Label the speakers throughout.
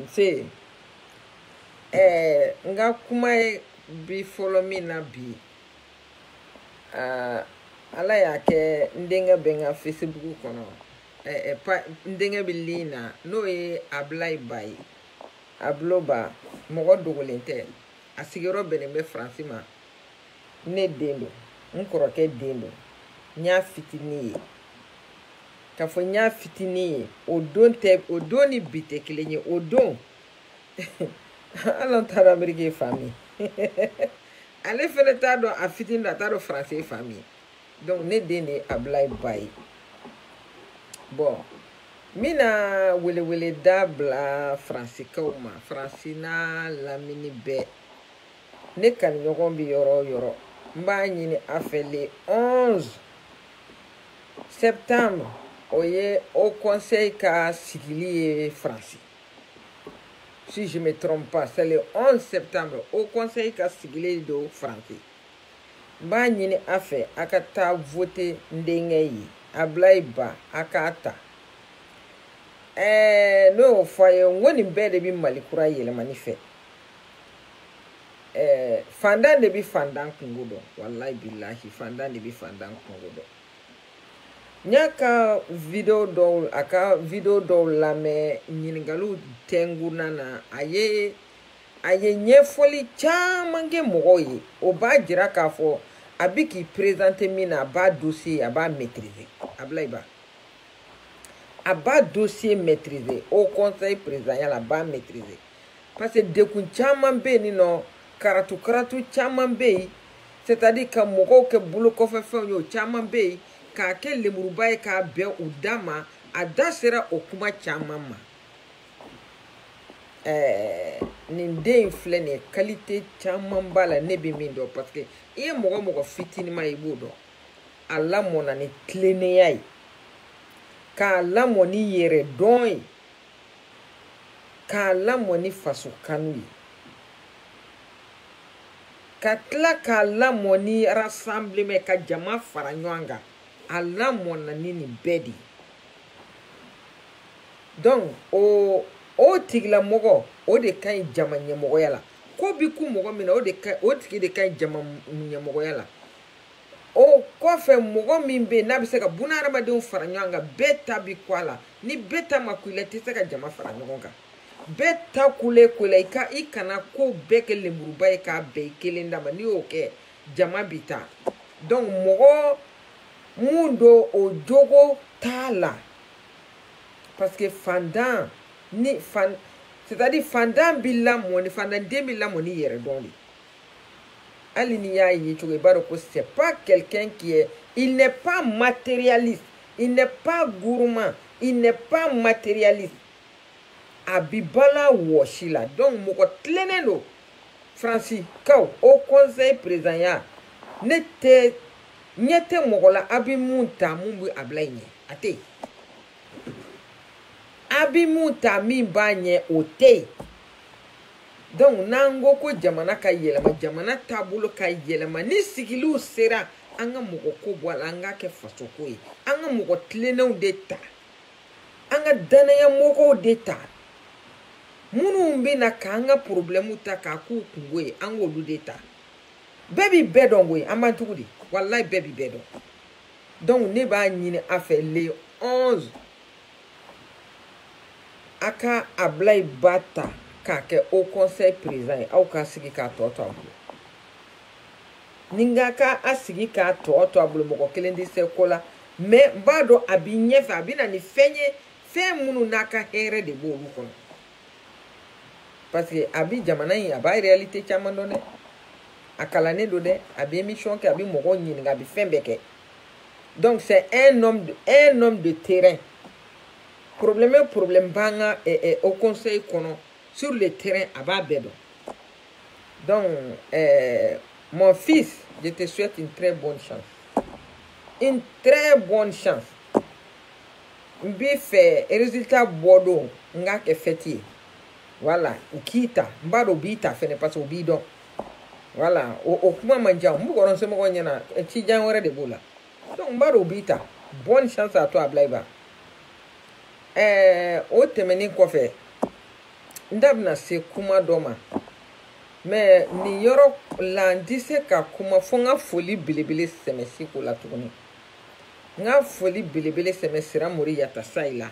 Speaker 1: nse nga kuma bi follow me na bi ala ya ke ndenga benga Facebook kono ndenga bilina no ablay bay abloba mogo dogolente asigero benembe francima ne dendo nkoro ke dendo nya fitini ka fo nya fitini odoni bite kelenye odon alon tara amerike famille ale fele ta do a fitini da ta do français famille donc ne dende ablay bay bon mina wele dabla francikauma francina lamini be ne kan ɲɔgɔn bi yɔrɔ mba ɲini a fɛ le 11 septembre o ye au conseil ka sigili ye France si je me trompe pas c'est le 11 septembre au conseil ka sigili do France mba ɲini a fɛ a ka taa voter ndenkɛ ye Ablaye Ba a ka ta no faye ngoni bɛɛ de bi Mali kura yɛlɛmani fɛ fandan de bi fandan kungo dɔn wallahi billahi fandan de bi fandan kungo dɔn nyaka video dɔw lamɛn ɲininkaliw tɛnguna na a ye ɲɛfɔli caman kɛ mɔgɔw ye o b'a jira k'a fɔ a bi k'i présenter min na a b'a dossier a b'a maîtriser Ablaye Ba a b'a dossier maîtriser au conseil présidentiel a b'a maîtriser parce que dekun caman bɛ yen nɔ karatu caman bɛ yen c'est-à-dire ka mɔgɔw kɛ bolo kɔfɛ fɛnw ye o caman bɛ yen k'a kɛ lemuruba ye k'a bɛn u da ma a da sera o kuma caman ma nin den filɛ nin ye qualité caman b'a la ne bɛ min dɔn parce que i ye mɔgɔ fitinima i b'o dɔn a lamɔna ni tilennenya ye k'a lamɔ ni yɛrɛ dɔn ye k'a lamɔ ni faso kanu ye ka tila k'a lamɔ ni rassemblement ka jama fara ɲɔgɔn kan a lamɔna ni nin bɛɛ de ye donc o tigilamɔgɔ o de ka ɲi jama ɲɛmɔgɔya la ko bi ku mɔgɔ min na o tigi de ka ɲi jama ɲɛmɔgɔya la o kɔfɛ mɔgɔ min bɛ yen n'a bɛ se ka buna hadamadenw fara ɲɔgɔn kan bɛɛ ta bi ku a la ni bɛɛ ta ma ku i la i tɛ se ka jama fara ɲɔgɔn kan bɛɛ ta kule ku la i kana ko bɛɛ kɛ lemuruba ye k'a bɛɛ i kelen dama n'i y'o kɛ jama bi ta donc mɔgɔ mun do o jogo t'a la parce que fandan c'est-à-dire fandan bi lamɔ ni fandanden bi lamɔ ni yɛrɛ dɔn de hali ni y'a ye cogo i b'a dɔn ko c'est pas quelqu'un qui est il n'est pas matérialiste il n'est pas gourmand il n'est pas matérialiste a bi bala wɔsi la donc mɔgɔ tilennen don fransikaw au conseil présidentiel ne tɛ ɲɛ tɛ mɔgɔ la a bi mun ta mun bi Ablaye ɲɛ a tɛ yen a bi mun ta min b'a ɲɛ o tɛ yen donc n'an ko ko jamana ka yɛlɛma jamana taabolo ka yɛlɛma ni sigiliw sera an ka mɔgɔ ko bɔ a la an k'a kɛ faso ko ye an ka mɔgɔ tilennenw de ta an ka danaya mɔgɔw de ta minnu bɛ na k'an ka problème ta k'a k'u kungo ye an k'olu de ta bɛɛ bi bɛɛ dɔn koyi an b'an tugu de wallahi bɛɛ bi bɛɛ dɔn donc ne b'a ɲini a fɛ le 11 a ka Ablaye Ba ta k'a kɛ au conseil président ye aw ka sigi k'a tɔ to a bolo ni n ka a sigi k'a tɔ to a bolo mɔgɔ kelen tɛ se ko la mais n b'a dɔn a bi ɲɛfɛ a bɛ na ni fɛn ye fɛn minnu n'a ka hɛrɛ de b'olu kɔnɔ parce que a bi jamana in a b'a réalité caman dɔn dɛ a kalannen don dɛ a bɛ émission kɛ a bɛ mɔgɔw ɲininka a bɛ fɛn bɛɛ kɛ donc c'est un homme de terrain problème b'an ka au conseil kɔnɔ sur le terrain a b'a bɛɛ dɔn donc mon fils je te souhaite une très bonne chance n b'i fɛ résultat bɔ don n k'a kɛ fête ye voilà u k'i ta n b'a dɔn u b'i ta fɛnɛ parce que u b'i dɔn voilà o kuma man jan n b'u kɔrɔ somɔgɔw ɲɛna cijan wɛrɛ de b'o la donc n b'a dɔn u b'i ta bonne chance à toi Ablaye Ba o tɛmɛnen kɔfɛ ndabna se kuma doma mais ni yoro la ndise ka kuma fonga foli bilibili semesi ko la tuguni nga foli bilibili seme sira muri yata saila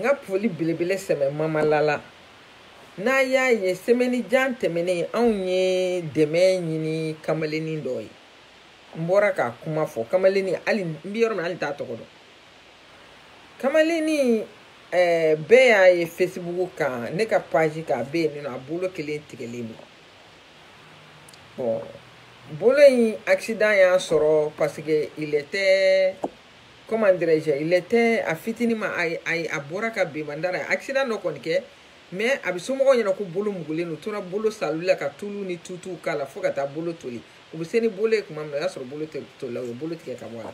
Speaker 1: nga foli bilibili seme mama lala na ya ye semeni jan temene anye deme nyini kamaleni ndoyi mbora ka kuma fo kamaleni ali mbiyoro na ali ta tokodo kamaleni be ya ye Facebook ka ne ka page ka be ni na bolo kelen tigelemi bon bolo yi accident ya soro parce que il était comment dirais-je il était a fitini ma ay abora ka be mandara accident no konike mais abisomo ko nyina ko bolo mugule no tora bolo salula ka tulu ni tutu kala foka ta bolo toli ubiseni bolo ko mamna ya soro bolo to la bolo tike ka wala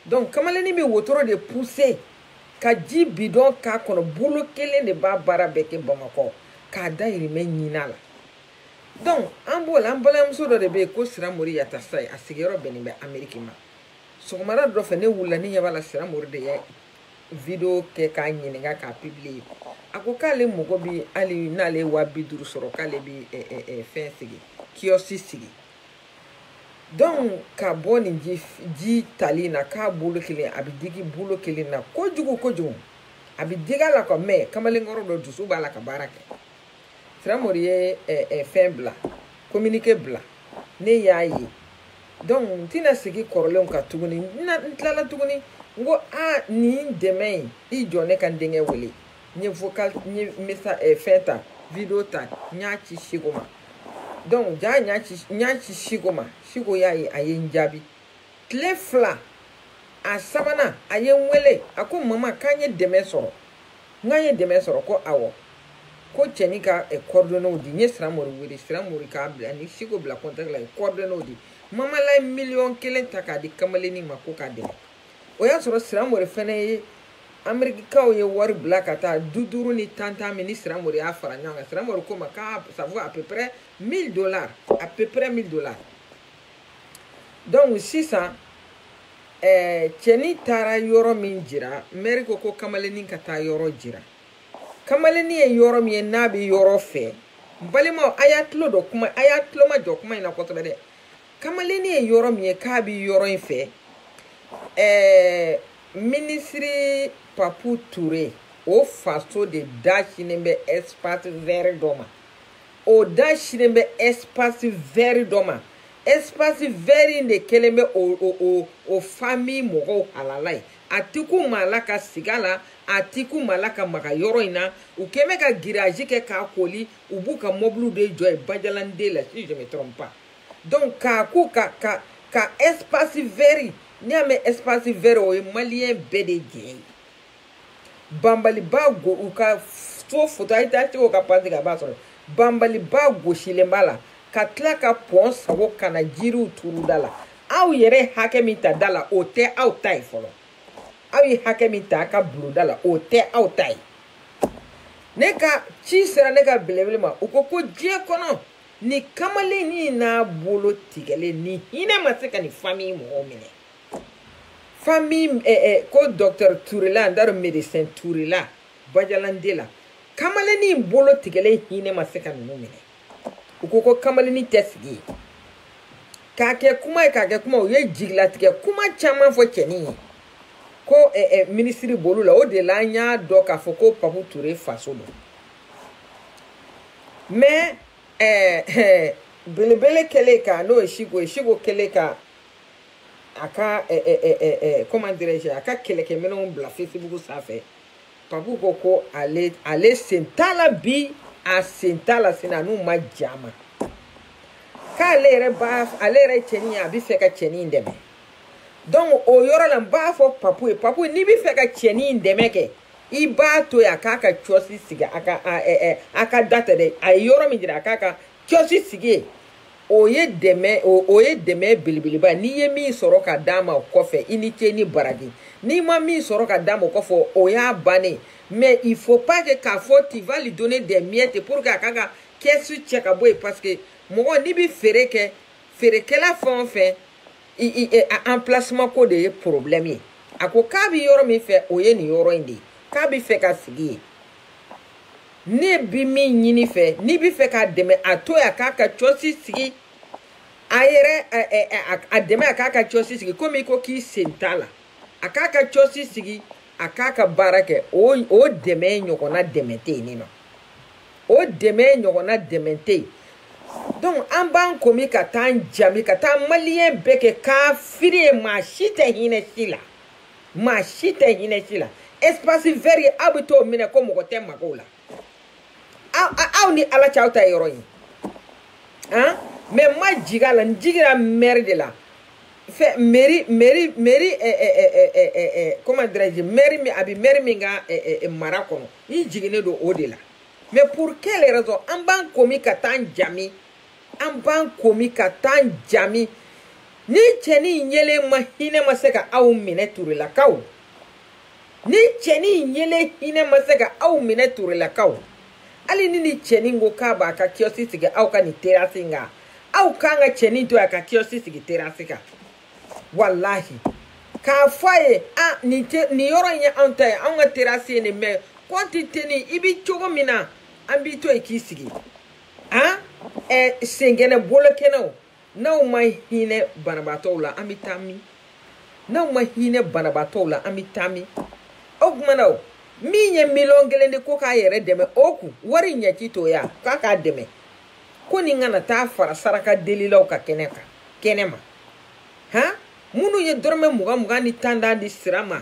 Speaker 1: donc kamaleni mi wotoro de pousser ka ji bidon ka kono bolo kelen de ba bara beke Bamako ka dairi men nyinala donc ambola mso do de be ko sira mori yata sai asigero beni be America ma so mara do fe ne wula ni yabala sira mori de ya video ke ka nyinga ka publier ako kale mugo bi ali nale wabi duru soro kale bi fin sigi kiosi sigi donc ka boni ji talina ka bulu kile abidigi bulu kile na kojugu abidiga la ko me kamale ngoro do dusu bala ka barake Tramoriye fin bla communiqué bla ne yayi donc tina sigi korlon ka tuguni na tlala tuguni ngo a ni demain I jone kan denge wele ni vocal ni messa feta video ta nyachi shigoma donc ja nyachi shigoma shigo yayi ayen jabi tlefla a samana ayen wele ako mama kanye deme soro ngaye deme soro ko awo ko cheni ka coordonné di ni sramori wiri sramori ka bla ni shigo bla contact la coordonné di mama la million kelen taka di kamaleni mako ka de o ya soro sramori fene Amerika o ye war bla kata duduru ni tanta ministre sramori afara nyanga sramori ko maka ça vaut à peu près $1000 à peu près $1000 donc 600 cheni tara yoro min jira meriko ko kamaleni kata yoro jira kamaleni e yoro mi nabi yoro fe balima ayatlo do kuma ayatlo ma jo kuma ina ko to de kamaleni e yoro mi ka bi yoro fe ministry Papu Touré o faso de dashinembe espace vert doma o dashinembe espace vert doma espace vert de kelembe o famille mogo halalai atiku malaka sigala atiku malaka maka yoro ina ukeme ka girage ke ka koli ubuka moblu de joy bajalande la si je me trompe pas donc ka espace vert ni ame espace vert o malien BDG bambali bago uka so photo ita o ka pasi ka baso bambali bago shilembala katla ka pons wo kana jiru turu dala aw yere hakemita dala o te aw tai folo awi hakemita ka blu dala o te aw tai neka chi sera neka belebelema ukoko je kono ni kamale ni na bolo tigele ni hine maseka ni famille mo mine famille ko docteur Tourela ndaro médecin Tourela bajalandela kamale ni bolo tigele hine maseka no mine ukoko kamale ni tesgi kake kuma ye jigla tige kuma chama fo cheni ko ministry bolu la o de la nya do ka fo ko Papu Touré faso do mais belebele keleka no shigo keleka aka comment dirais-je aka keleke menon bla Facebook ça fait Papu ko aller sentala bi a sentala sina no majama ka alere cheni abi feka cheni ndeme donc o yoro la ba fo Papu ni bi feka cheni ndeme ke I ba to ya kaka chosi siga aka data de ayoro mi dira aka chosi sige oye deme bilibiliba ni ye mi soro ka dama kofe inite ni baragi ni ma mi soro ka dama kofo oya bane mais il faut pas que ka fo tu vas lui donner des miettes pour que kaka qu'est-ce que tu boy parce que mo ni bi fere ke la fon fait emplacement ko de problème ako ka bi yoro mi fe oye ni yoro indi ka bi fe ka sigi ne bi min ɲini fɛ ni bi fɛ ka dɛmɛ a to ya k'a ka cɔsi sigi a yɛrɛ a dɛmɛ a k'a ka cɔsi sigi komi ko k'i sen t'a la a k'a ka cɔsi sigi a k'a ka baara kɛ o dɛmɛ ɲɔgɔnna dɛmɛ tɛ yen nin nɔ o dɛmɛ ɲɔgɔnna dɛmɛ tɛ yen donc an b'an komi ka taa jami ka taa maliyɛn bɛɛ kɛ kafiri ye maa si tɛ hinɛ si la maa si tɛ hinɛ si la espace vert ye aw bɛ t'o minɛ ko mɔgɔ tɛ mago la aw ni ala cɛ aw ta yɔrɔ ye han mais ma jiga la n jigira maire de la fait mairie comment dirais-je mairie mi abi mairie mi ka mara kɔnɔ i jiginen don o de la mais pour quelle raison an b'an komi ka taa jami an b'an komi ka taa jami ni cɛnin yelen ma hinɛ ma se ka aw minɛ turelakaw ni cɛnin yelen hinɛ ma se ka aw minɛ turelakaw hali ni cɛnin ko k'a b'a ka kiosi sigi aw ka nin terrasse kan aw kan ka cɛnin to a ka kiosi sigi terrasse kan wallahi k'a fɔ a ye nin yɔrɔ in ye anw ta ye anw ka terrasse ye nin mais kɔnti tɛ nin i bi cogo min na an b'i to yen k'i sigi senkɛnɛ bolokɛnɛw n'aw ma hinɛ banabaatɔw la an bɛ taa min n'aw ma hinɛ banabaatɔw la an bɛ taa min o kumana o min ye miliyɔn kelen de ko k'a yɛrɛ dɛmɛ o kun wari ɲɛci to ya k'a k'a dɛmɛ ko nin kana taa fara saraka delilaw ka kɛnɛ ma han minnu ye dɔrɔmɛ 20 ni 10 di sira ma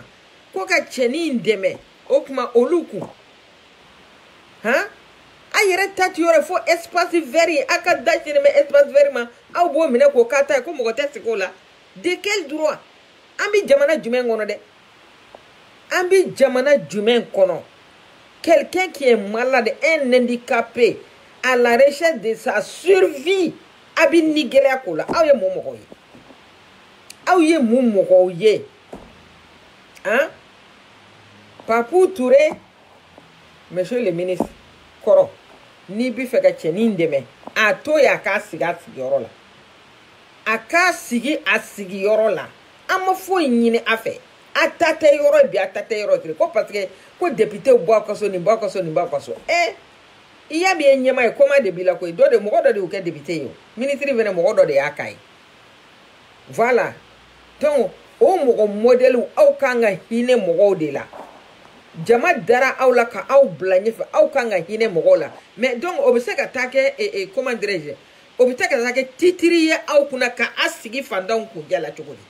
Speaker 1: ko ka cɛnin dɛmɛ o kuma olu kun han a yɛrɛ ta ti yɔrɔ fo espace vert ye a ka da sirimɛ espace vert ma aw b'o minɛ k'o k'a ta ye ko mɔgɔ tɛ sigi o la de quel droit an bɛ jamana jumɛn kɔnɔ dɛ an bɛ jamana jumɛn kɔnɔ quelqu'un qui est malade un handicapé à la recherche de sa survie a bɛ ni gɛlɛya k'o la aw ye mun mɔgɔw ye aw ye mun mɔgɔw ye han Papou Touré monsieur le ministre kɔrɔ n'i bɛ fɛ ka cɛnin dɛmɛ a to yen a k'a sigi a sigiyɔrɔ la a k'a sigi a sigiyɔrɔ la an ma foyi ɲini a fɛ a ta tɛ yɔrɔ bi a ta tɛ yɔrɔ kiri ko parce que ko député bɔ a ka so nin bɔ a ka so nin bɔ a ka so i y'a min ye ɲɛma ye koma de b'i la koyi dɔ de mɔgɔ dɔ de y'o kɛ député ye o ministre fɛnɛ mɔgɔ dɔ de y'a k'a ye voilà donc o mɔgɔ modèle aw kan ka hinɛ mɔgɔw de la jama dara aw la ka aw bila ɲɛfɛ aw kan ka hinɛ mɔgɔw la mais donc o bɛ se ka taa kɛ comment dirais-je o bɛ se ka taa kɛ titiri ye aw kunna ka a sigi fantanw kunjɛ la cogo di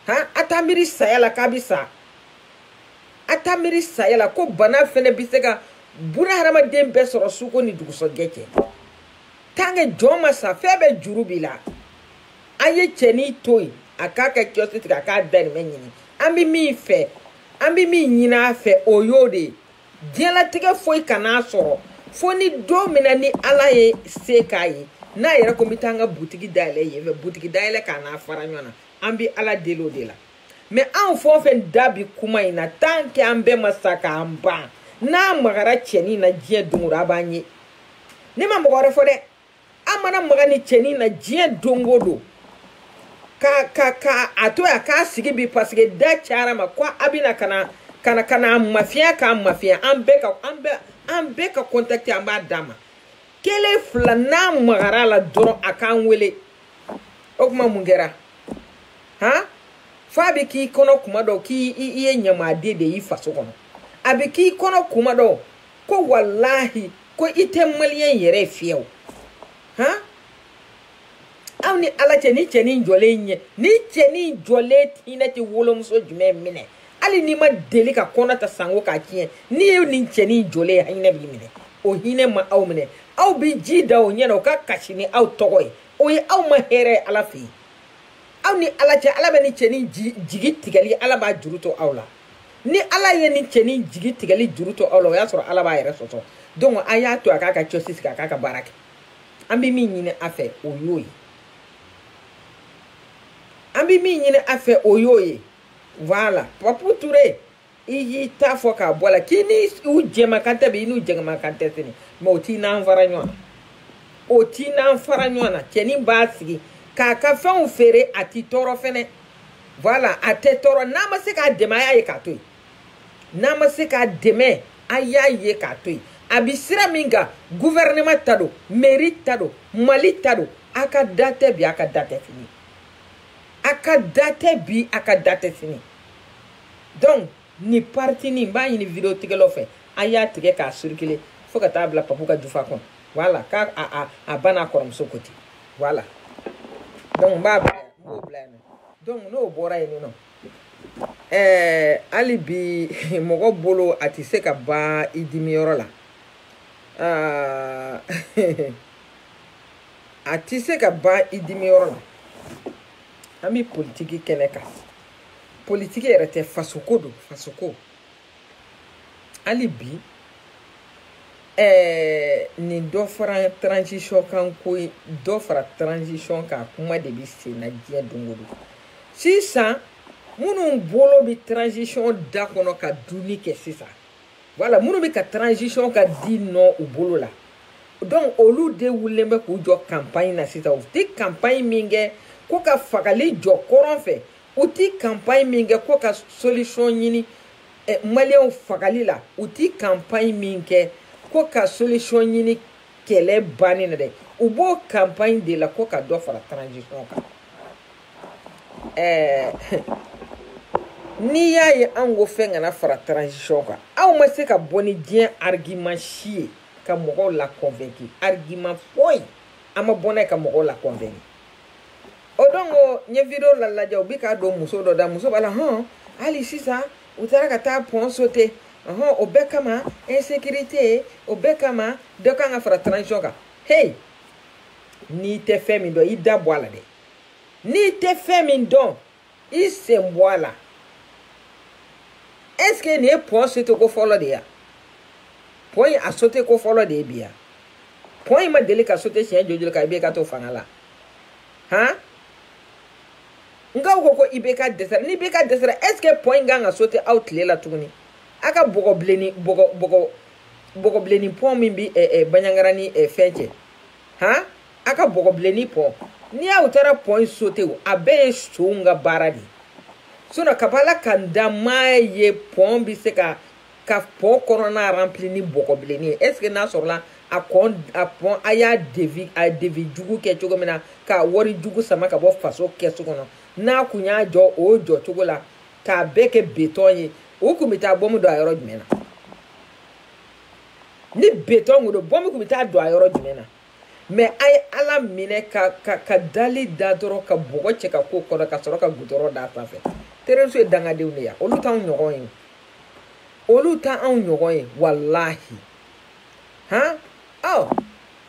Speaker 1: han a t'a miiri saya la k'a bɛ sa a t'a miiri saya la ko bana fɛnɛ bɛ se ka buna hadamaden bɛɛ sɔrɔ suko ni dugusɔjɛ cɛ tant que jɔn ma sa fɛn bɛɛ juru b'i la a ye cɛnin to yen a k'a kɛ kiosk tigɛ a k'a dahirimɛ ɲini an bɛ min fɛ an bɛ min ɲini a fɛ o y'o de ye diɲɛlatigɛ foyi kan'a sɔrɔ fo ni don min na ni ala ye se k'a ye n'a yɛrɛ ko n bɛ taa n ka butigi dayɛlɛ yen fɛ butigi dayɛlɛ k'a n'a fara ɲɔgɔn na an bɛ ala deli o de la mais anw fɛn o fɛn da bi kuma in na tant que an bɛɛ ma sa k'an ban n'a magara cɛnin na diɲɛ don o don a b'an ye ne ma mɔgɔ wɛrɛ fɔ dɛ an mana maga ni cɛnin na diɲɛ don o don ka a to ya k'a sigi bi parce que da cayara ma ko a bɛna ka na mafiya k'a mafiya an bɛɛ ka contacte an b'a d'a ma kelen fila n'a magara la dɔrɔn a k'an wele o kuma mun kɛra han f'a bɛ k'i kɔnɔ kuma dɔw k'i ye ɲamaden de y'i faso kɔnɔ a bɛ k'i kɔnɔ kuma dɔw ko walahi ko i tɛ maliyɛn yɛrɛ fiyewu han aw ni ala cɛ ni cɛnin jɔlen ɲɛ ni cɛnin jɔlen hinɛ tɛ wolomuso jumɛn minɛ hali n'i ma deli ka kɔnɔ ta sango k'a tiɲɛ n'i ye nin cɛnin jɔlen hinɛ b'i minɛ o hinɛ ma aw minɛ aw bɛ ji da o ɲɛna o ka kasi ni aw tɔgɔ ye o ye aw ma hɛrɛ ye ala fɛ yen aw ni ala cɛ ala bɛ ni cɛnin jigi tigɛli ala b'a juru to aw la ni ala ye ni cɛnin jigi tigɛli juru to aw la o y'a sɔrɔ ala b'a yɛrɛ sɔsɔ donc a y'a to a k'a ka cɔsi sigi a k'a ka baara kɛ an bɛ min ɲini a fɛ o y'o ye an bɛ min ɲini a fɛ o y'o ye voilà Papou Touré i y'i ta fɔ k'a bɔ a la k'i ni u jɛmakan tɛ bi i n'u jɛmakan tɛ sini mais o t'i n'an fara ɲɔgɔn na o t'i n'an fara ɲɔgɔn na cɛnin b'a sigi k'a ka fɛnw feere a t'i tɔɔrɔ fɛnɛ voilà a tɛ tɔɔrɔ n'a ma se k'a dɛmɛ a y'a ye k'a to yen n'a ma se k'a dɛmɛ a y'a ye k'a to yen abisira minga gouvernement tado mairie tado mali tado aka date bi aka date fini aka date bi aka date fini donc ni parti ni ba ni vidéo tigelo fait aya tige ka circuler faut que ta bla papu ka jufa kon voilà ka a bana korom so koti voilà donc ba mo blame donc no bora ni no ali bi mogo bolo atise ka ba idimi yoro la atise ka ba idimi yoro la ami politique keneka politique yɛrɛ tɛ fasoko do fasoko ali bi nin dɔ fara transition kan ko dɔ fara transition kan kuma de bi sen na diɲɛ don o don sisan minnu bolo bi transition da kɔnɔ ka dunni kɛ sisan voilà minnu bi ka transition ka di nɔ u bolo la donc olu de wulilen bɛ k'u jɔ campagne na sisan u tɛ campagne min kɛ ko ka fagali jɔ kɔrɔn fɛ u tɛ campagne min kɛ ko ka solution ɲini maliyɛnw fagali la u tɛ campagne min kɛ ko ka solution ɲini kɛlɛ banni na dɛ u b'o campagne de la ko ka dɔ fara transition kan n'i y'a ye an ko fɛn kana fara transition kan aw ma se ka bɔ ni diɲɛ argument si ye ka mɔgɔw la convaincre argument foyi an ma bɔ n'a ye ka mɔgɔw la convaincre o donc nye video la lajɛ u bi ka don muso dɔ da muso b'a la hali sisan u taara ka taa pont sauter o bɛɛ kama insécurité o bɛɛ kama dɔ kan ka fara transition kan hey n'i tɛ fɛn min dɔn i da bɔ a la dɛ n'i tɛ fɛn min dɔn i sen bɔ a la est ce que nin ye pont sauter ko fɔlɔ de ya pont a sauter ko fɔlɔ de ye bi ya pont ma deli ka sauter siɲɛ joli ka i bɛ ka to fanga la nga ko ibeka desera ni beka desera est ce que point ganga sauter out lela tuguni aka bogo bleni pont min bi banyangarani fenche aka bogo bleni pont ni a utara point sauter o abe shunga baradi sona kabala kanda maye pont bi se ka pont corona rempli ni bogo bleni est ce que na sorla a pont aya devi jugu ke chogo mena ka wori jugu sama ka bo faso kesu kono n'a kun y'a jɔ o jɔ cogo la k'a bɛɛ kɛ béton ye o kun bɛ taa bɔmu don a yɔrɔ jumɛn na ni béton kun don bɔmu kun bɛ taa don a yɔrɔ jumɛn na mais a ye ala minɛ ka dali da dɔrɔn ka bɔgɔ cɛ ka ko kɔrɔ ka sɔrɔ ka gudɔrɔn da sanfɛ terroristes ye dangadenw de ya olu t'anw ɲɔgɔn ye olu t'anw ɲɔgɔn ye walahi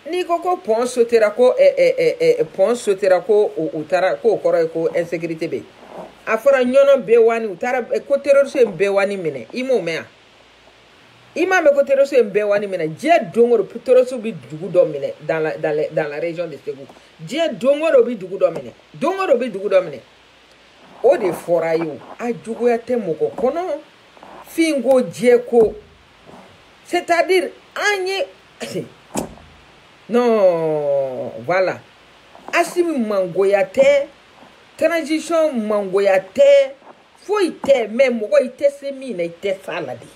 Speaker 1: ni ko pont sautera ko pont sautera ko utara ko kɔrɔ ko insécurité be a fɔra ɲɔnɔ bɛɛ wani utara ko terroriste bɛɛ wani minɛ i m'o mɛn i m'a mɛn ko terroriste bɛɛ wani minɛ diɲɛ don o don terroriste bi dugu dɔ minɛ dans la région de Ségou diɲɛ don o don bi dugu dɔ minɛ don o don bi dugu dɔ minɛ o de fɔra ye o a juguya tɛ mɔgɔ kɔnɔ fin ko diɲɛ ko c'est-à-dire an ye non voilà asimi mangoya tɛ transition mangoya tɛ foyi tɛ mais mɔgɔ i tɛ se min na i tɛ s'a la de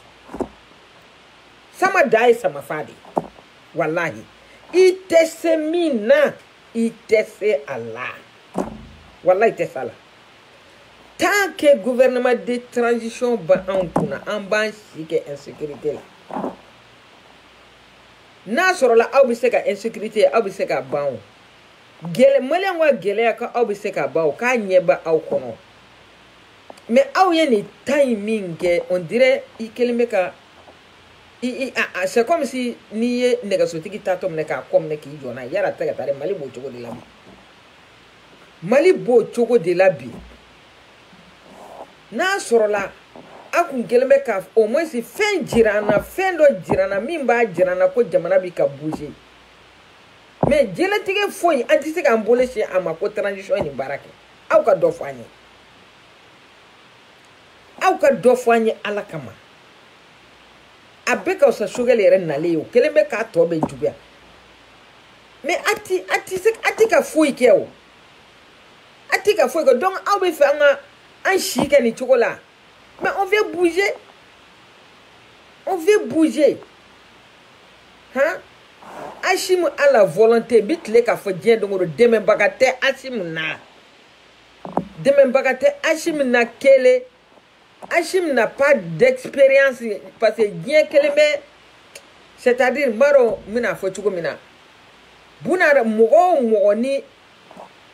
Speaker 1: sama da ye sama fa de wallahi i tɛ se min na i tɛ se a la wallahi i tɛ s'a la tant que gouvernement de transition ba anw kunna an b'an si kɛ insécurité la n'a sɔrɔla aw bɛ se ka insécurité aw bɛ se ka ban o maliyɛnw ka gɛlɛya ka aw bɛ se ka ban o k'a ɲɛba aw kɔnɔ mais aw ye nin ta in min kɛ on dirait i kelen bɛ ka c'est comme si n'i ye nɛgɛsotigi taatɔ minɛ k'a kɔ minɛ k'i jɔ n'a ye yala a tɛ ka taa dɛ mali b'o cogo de la bi mali b'o cogo de la bi n'a sɔrɔla a kun kelen bɛ ka au moins fɛn jira an na fɛn dɔ jira an na min b'a jira an na ko jamana bɛ ka bouger mais diɲɛlatigɛ foyi an tɛ se k'an bolo si a ma ko transition ye nin baara kɛ aw ka dɔ fɔ an ye aw ka dɔ fɔ an ye ala kama a bɛ ka fisa Sogɛli yɛrɛ nalen ye o kelen bɛ k'a tɔ bɛ juguya mais a tɛ ka foyi kɛ o a tɛ ka foyi kɛ donc aw bɛ fɛ an si kɛ nin cogo la. Mais on veut bouger. On veut bouger. hein Hachim a la volonté bitle ka fo dien dongo demain bagate Hachim na demain bagate Hachim na kele Hachim n'a pas d'expérience parce que dien kele mais c'est-à-dire maro mina fo chugo mina buna mogo ni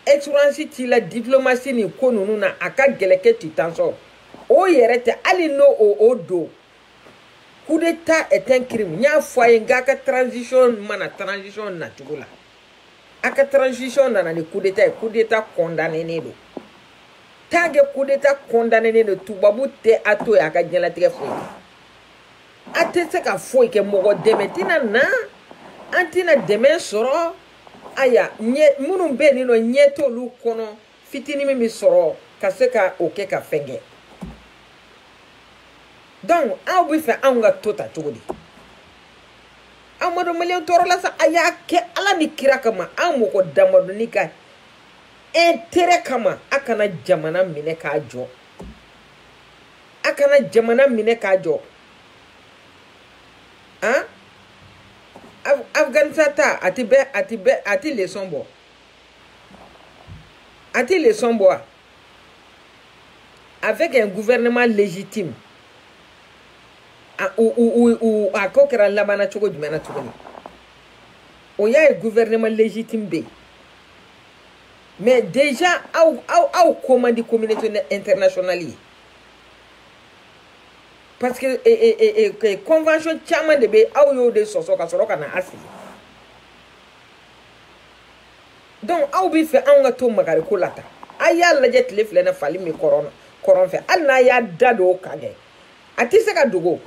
Speaker 1: expérience ti la diplomatie ni konunu na aka geleke ti tanso o yerete ali no o do coup d'état est un crime nya foye ngaka transition mana transition na chugula aka transition na ni coup d'état condamné ne do tage coup d'état condamné ne do tubabu te ato ya ka jela tige foye ate se ka foye ke mogo demetina na antina demain soro aya nye munun be ni no nyeto lu kono fitini mi soro ka se ka oke ka fenge donc aw bi fa anga tota tugudi amado million toro la sa aya ke ala ni kira kama amoko damado ni ka intérêt kama akana jamana mine ka jo hein Afghanistan ati leçon bo avec un gouvernement légitime ou à kokera labana choko dumana choko o ya gouvernement légitime be mais déjà au commande communauté internationale parce que convention chama de be au yo de soso ka soro kana asi donc au bi fe anga to magari ko lata aya la jet le flena fali mi corona fe alna ya dado kage ati se ka dogo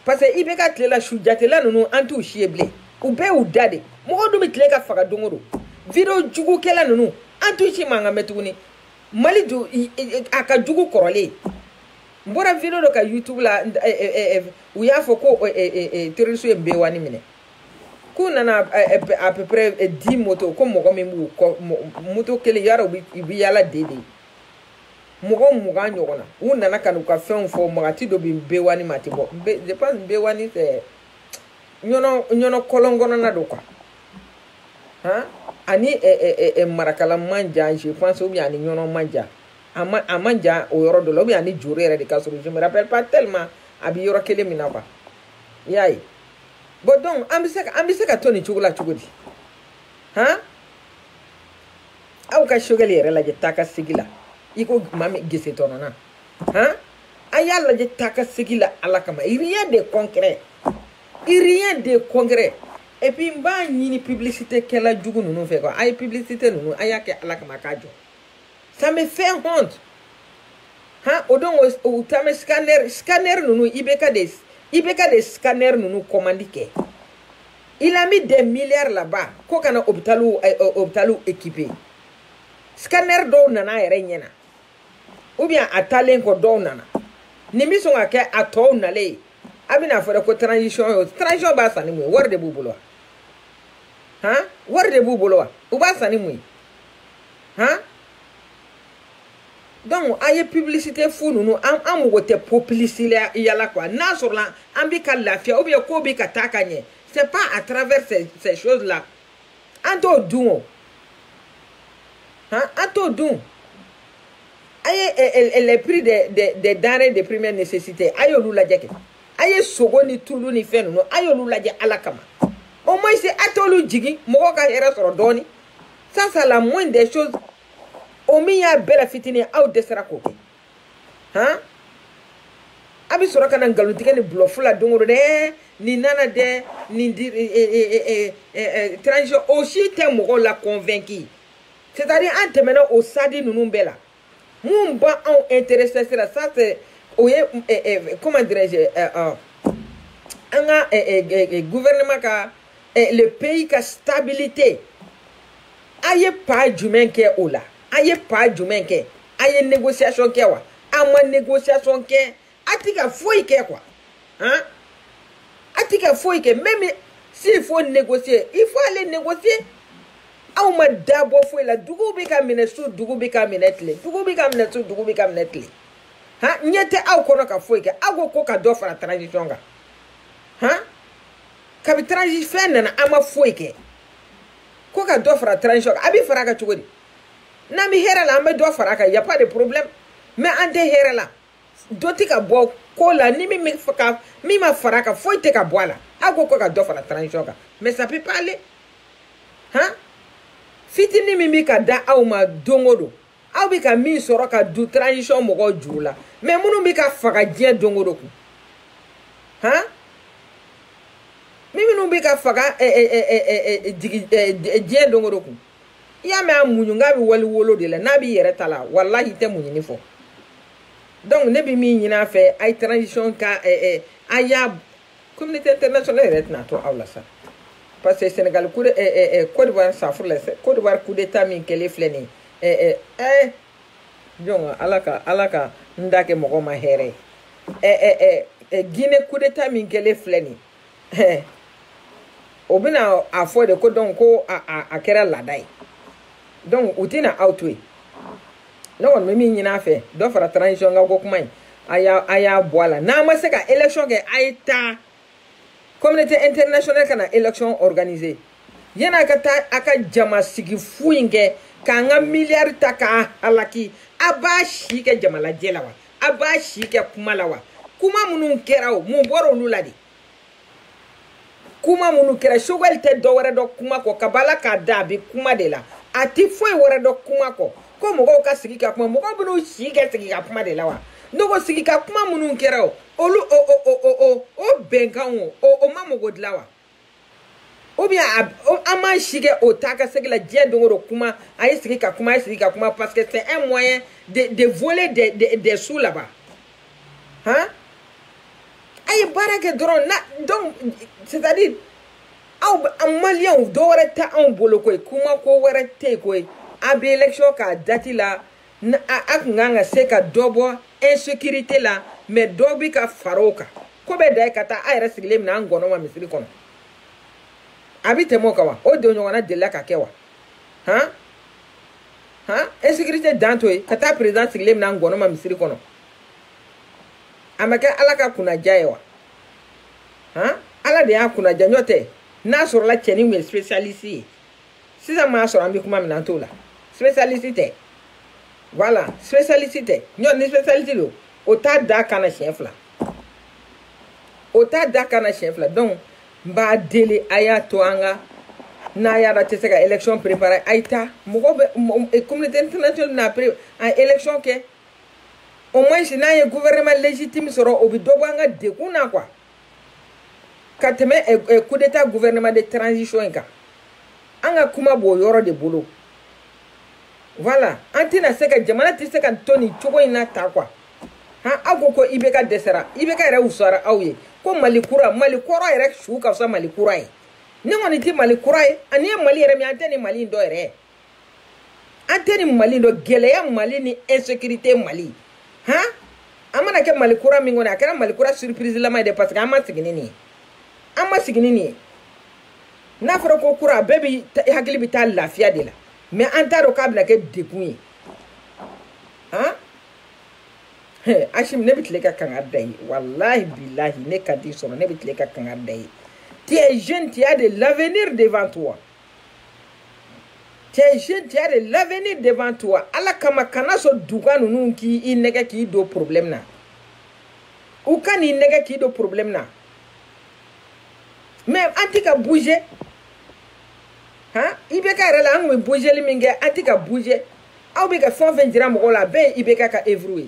Speaker 1: parce que ibe ka tele la shujate la nunu antu shieble ou be ou dade mo do mi tele ka faga dongoro video jugu kela nunu antu shi manga metuni mali du aka jugu korole mbora video do ka YouTube la uya foko terrorisme mbe wani mine kuna na à peu près 10 motos comme mo mi moto kele yaro bi yala dede mogo muga nyogona una na kanu ka fen fo magati do bi mbe wani matibo je pense mbe wani c'est nyono kolongono na do quoi hein ani marakala manja je pense ou bien ani nyono manja amanja o yoro do lo bi ani jurere de kasuru je me rappelle pas tellement abi yoro kele mina quoi yayi bon donc ambiseka toni chugula chugudi hein au ka shogale yere la je taka sigila iko mami gise tono na hein ayalla je taka sigila alakama rien de concret et puis mba nyini publicité kela jugu nunu fe quoi ay publicité nunu ayake alakama kajo ça me fait honte hein odon o tame scanner nunu ibeka des scanners nunu commandike il a mis des milliards là-bas ko kana hôpitalu équipé scanner do nana yere nyena ou bien atalen ko do nana nimi so ngake ato nale abina fere ko transition ba sani mu worde bubulo hein worde bubulo u ba sani mu hein donc aye publicité fou nous am wote publicité yala quoi na sur la ambika lafia ou bien ko bi katakanye c'est pas à travers ces choses là anto douon hein anto douon aye les prix des denrées de première nécessité ayo lula jeke aye sogo ni tulu ni fenu no ayo lula je alakama au moins c'est atolu jigi moko ka hera soro doni ça c'est la moindre des choses omiya bela fitini au desera koke hein abi soro kana ngalutike ni blofula dongoro de ni nana de ni transition aussi te moko la convaincu c'est-à-dire antemena au sadi nunu bela mumba on intéressé ça c'est oye comment dirais-je anga gouvernement ka le pays ka stabilité aye pas jumain ke ola aye pas jumain ke aye négociation ke wa ama négociation ke atika foi ke quoi hein atika foi ke même s'il faut négocier il faut aller négocier aw ma dabo foi la dugu bi ka minesu dugu bi ka minetle dugu bi ka minesu dugu bi ka minetle ha nyete aw kono ka foi ke ago ko ka do fara transition ga ha kabi transition nana ama foike ko ka do fara transition abi fara ka chugodi na mi hera la am do fara ka y a pas de problème mais ante hera la do ti ka bo ko la ni mi faka mi ma fara ka foi te ka bo la ago ko ka do fara transition ka mais ça peut pas aller hein fitini mi ka da aw ma dongodo aw bi ka mi soro ka du transition mo go jula mais munu bi ka faka je dongodo ku hein mimi numbi ka faga je dongodo ku ya me amunyu nga bi wali wolo de la na bi yere tala wallahi te munyi ni fo donc ne bi mi nyina fe ay transition ka aya communauté internationale ret na to awla sa parce que Sénégal coup de Côte d'Ivoire ça pour les Côte d'Ivoire coup d'état min kele fleni jonga alaka ndake moko ma here Guinée coup d'état min kele fleni obina afo de ko donc ko a kera ladai donc utina outway no on memi nyina fe do fara transition ga go kuma aya boala na ma se ka election ke aita communauté internationale kana election organisée yana ka ta aka jama sigi fuinge ka nga milliard taka alaki abashi ke jama la jelawa abashi ke kuma lawa kuma munun kerao mu boro luladi kuma munu kera shogel te do wara do kuma ko kabala ka dabi kuma de la ati foi wara do kuma ko mo go ka sigi ka kuma mo go bunu sigi ka kuma de la wa no go sigi ka kuma munu kera olu o benkan o mamo go de la wa ou bien ama shige o taka sigi la je do ro kuma ay sigi ka kuma parce que c'est un moyen de voler des sous là-bas hein ay barake dron na donc c'est-à-dire aw malien do warata on bolo koy kuma ko warate koy abi election ka dati la na ak nganga se ka dobo insécurité la mais dobi ka faroka ko be dai kata ay resiglem na ngono ma misiri kono abi temo kawa o de nyona de la ka kewa ha insécurité dantoy kata président siglem na ngono ma misiri kono amaka alaka kuna jayewa ala de ya kuna janyote na sur la cheni me spécialiste si ça ma sur ambi kuma minantola spécialité voilà spécialité nyon ni spécialité lo ota da kana chef la donc ba délai aya to anga na ya da teseka élection préparée aita mo communauté internationale na pré élection ke au moins si na gouvernement légitime soro obi dobanga de kuna quoi kateme coup d'état gouvernement de transition ka anga kuma bo yoro de bolo voilà antina seka jamana ti seka toni chogo ina ta quoi agoko ibeka desera ibeka era usara awye ko malikura ere shuka sa malikura ni ngoni ti malikura ani mali ere mi anteni mali ndo ere anteni mali ndo gele ya mali ni insécurité mali amana ke malikura mingoni akara malikura surprise la mai de parce que ama siginini na fara ko kura bebi hakili bita lafiya de la mais antaro kabla ke dekuni ashim ne bitle ka kan adai wallahi billahi ne kadi so ne bitle ka kan adai tu es jeune, tu as de l'avenir devant toi. Tu es jeune, tu as de l'avenir devant toi. Ala kama kana so duga nunu ki inega ki do problème na. Ou kan inega ki do problème na. Mais antika bouger. Ibeka rela angwe bouger li minge antika bouger. Au beka fon vendira mo la be ibeka ka evroué.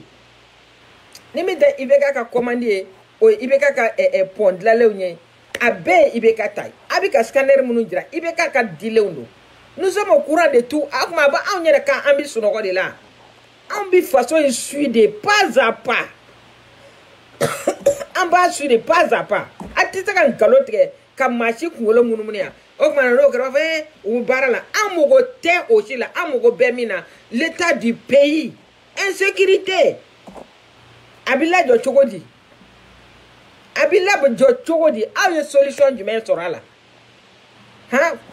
Speaker 1: Nimi de ibeka ka commander o ibeka ka pond la leunye. Abe ibeka tay. Abika scanner munu dira ibeka ka dileundo. Nous sommes au courant de tout. Akuma ba on yere ka ambi sunoko de la. Ambi façon il suit de pas à pas. Amba suit de pas à pas. Atita kan galotre ka machi kungolo munu munia. Okuma no grave ou barala amogo te aussi la amogo bemina l'état du pays. Insécurité. Abila jo chogodi. Abila jo chogodi. A une solution du même sera là.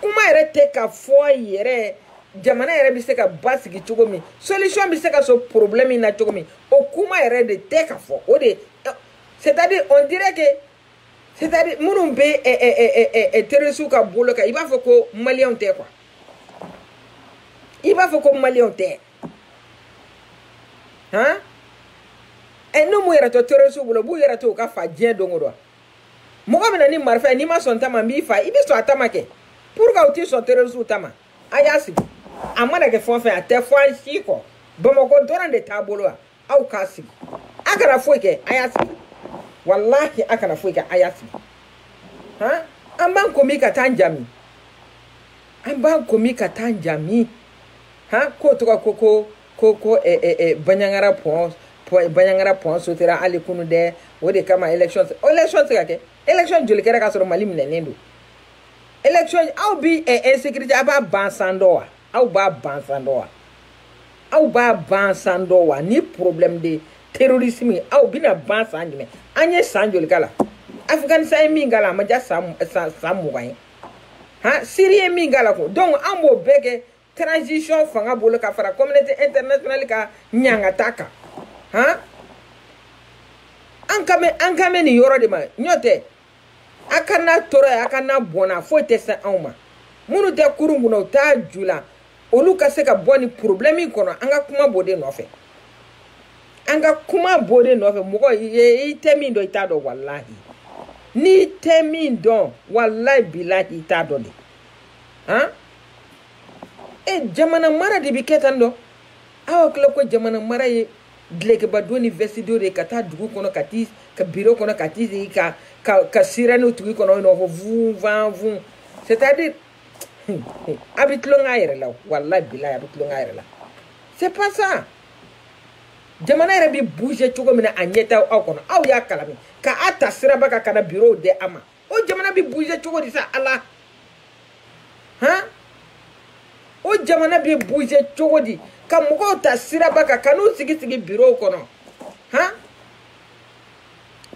Speaker 1: Kuma ere te ka foi ere jamana ere bi se ka basiki chogomi solution bi se ka so problème na chogomi o kuma ere de te ka fo o de c'est-à-dire on dirait que c'est-à-dire minnu bɛ terroriste ka bolo kan i b'a fɔ ko maliyɛnw tɛ quoi i b'a fɔ ko maliyɛnw tɛ han n'u m'u yɛrɛ to terroriste bolo b'u yɛrɛ to u ka fa diɲɛ don o don mɔgɔ bɛna ni marifa ye n'i ma sɔn ta ma n b'i fa i bɛ sɔn a ta ma kɛ pour que u t'i sɔn terroriste ta ma a y'a sigi a mana kɛ fɛn o fɛn a tɛ fɔ an si kɔ bamakɔ dɔrɔn de t'a bolo wa aw k'a sigi a kana foyi kɛ a y'a sigi wallahi a kana foyi kɛ a y'a sigi han an b'an komi ka taa an jami an b'an komi ka taa an jami han k'o tɔgɔ ko baɲangara pɔn sotera hali kunu dɛ o de kama election tɛ se ka kɛ election joli kɛra k'a sɔrɔ mali minɛnen don election aw bi insécurité a b'a ban san dɔ wa aw b'a ban san dɔ wa aw b'a ban san dɔ wa ni problème de terrorisme aw bɛna ban san jumɛn an ye san joli k'a la Afghanistan ye min k'a la a ma ja san 20 ye han Syrie ye min k'a la ko donc an b'o bɛɛ kɛ transition fanga bolo ka fara communauté internationale ka ɲangata kan han an ka mɛn nin yɔrɔ de ma ɲɔ tɛ a ka n'a tɔɔrɔ ye a ka n'a bɔnna foyi tɛ se anw ma minnu tɛ kurun kunna u t'a ju la olu ka se ka bɔ ni problème in kɔnɔ an ka kuma b'o de nɔfɛ an ka kuma b'o de nɔfɛ mɔgɔ i tɛ min dɔn i t'a dɔn walahi n'i tɛ min dɔn walahi bilahi i t'a dɔn de han jamana mara de bɛ kɛ tan dɔ aw hakili ko jamana mara ye dilekɛba don ni vestido de ka taa dugu kɔnɔ ka bureau kɔnɔ ka t'i sigi ka sirɛniw tugu i kɔnɔ i nɔfɛ vun van vun c'est-à-dire a bɛ tulon k'a yɛrɛ la walahi bilahi a bɛ tulon k'a yɛrɛ la c'est pas ça jamana yɛrɛ bɛ bouger cogo min na a ɲɛ tɛ aw kɔnɔ aw y'a kalami ka a ta siraba kan ka na bureau di a ma o jamana bɛ bouger cogo di sa ala han o jamana bɛ bouger cogo di ka mɔgɔw ta siraba kan ka n'u sigi bureau kɔnɔ han